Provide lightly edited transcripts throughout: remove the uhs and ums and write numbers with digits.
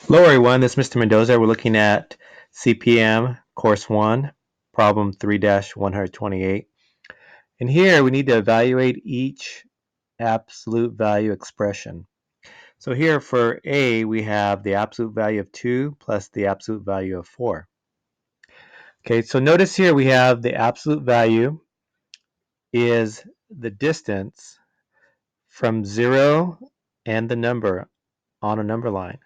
Hello everyone, this is Mr. Mendoza. We're looking at CPM Course 1, Problem 3-128. And here we need to evaluate each absolute value expression. So here for A, we have the absolute value of 2 plus the absolute value of 4. Okay, so notice here we have the absolute value is the distance from 0 and the number on a number line.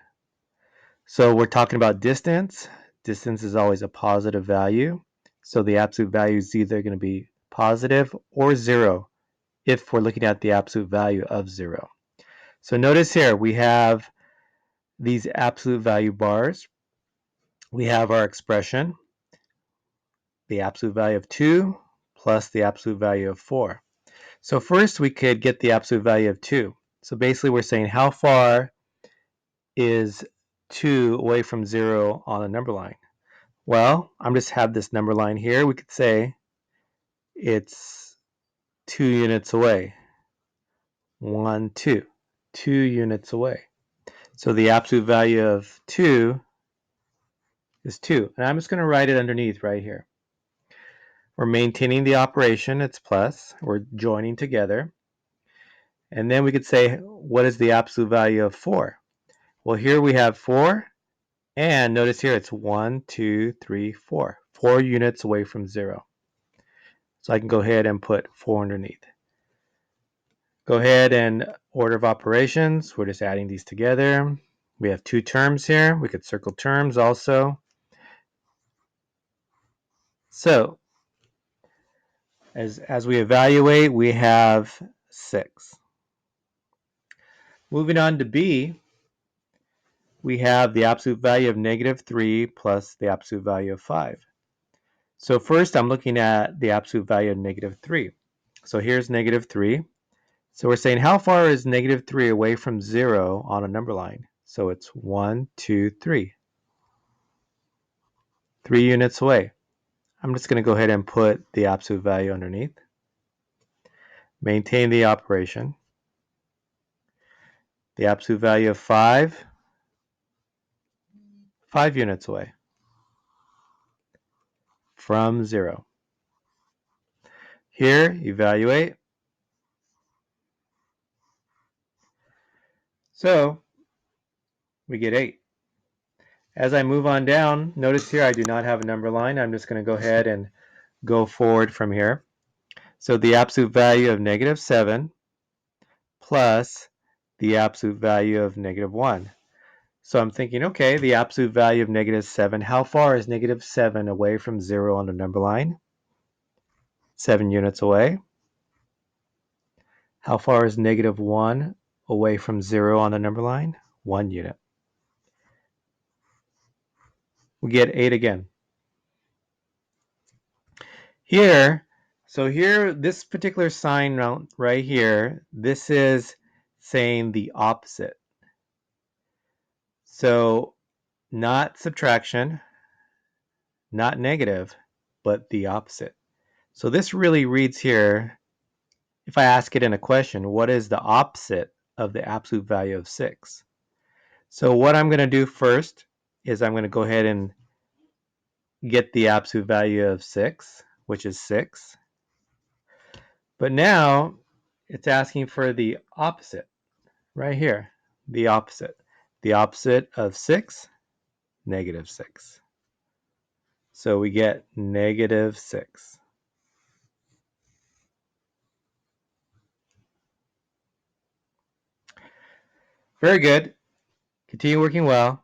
So we're talking about distance. Distance is always a positive value. So the absolute value is either going to be positive or 0 if we're looking at the absolute value of 0. So notice here we have these absolute value bars. We have our expression, the absolute value of 2 plus the absolute value of 4. So first we could get the absolute value of 2. So basically we're saying how far is 2 away from 0 on a number line? Well, I'm just have this number line here. We could say it's 2 units away. 1, 2. 2 units away. So the absolute value of 2 is 2. And I'm just going to write it underneath right here. We're maintaining the operation. It's plus. We're joining together. And then we could say, what is the absolute value of 4? Well, here we have 4. And notice here it's 1, 2, 3, 4. 4 units away from 0. So I can go ahead and put 4 underneath. Go ahead and order of operations. We're just adding these together. We have two terms here. We could circle terms also. So as we evaluate, we have 6. Moving on to B, we have the absolute value of -3 plus the absolute value of 5. So first I'm looking at the absolute value of -3. So here's -3. So we're saying how far is -3 away from 0 on a number line? So it's 1, 2, 3. 3 units away. I'm just going to go ahead and put the absolute value underneath. Maintain the operation. The absolute value of 5, 5 units away from 0. Here, evaluate. So we get 8. As I move on down, notice here I do not have a number line. I'm just going to go ahead and go forward from here. So the absolute value of -7 plus the absolute value of -1. So I'm thinking, okay, the absolute value of -7, how far is -7 away from 0 on the number line? 7 units away. How far is -1 away from 0 on the number line? 1 unit. We get 8 again. Here, so here, this particular sign right here, this is saying the opposite. So not subtraction, not negative, but the opposite. So this really reads here, if I ask it in a question, what is the opposite of the absolute value of 6? So what I'm going to do first is I'm going to go ahead and get the absolute value of 6, which is 6. But now it's asking for the opposite right here, the opposite. The opposite of 6, -6. So we get -6. Very good. Continue working well.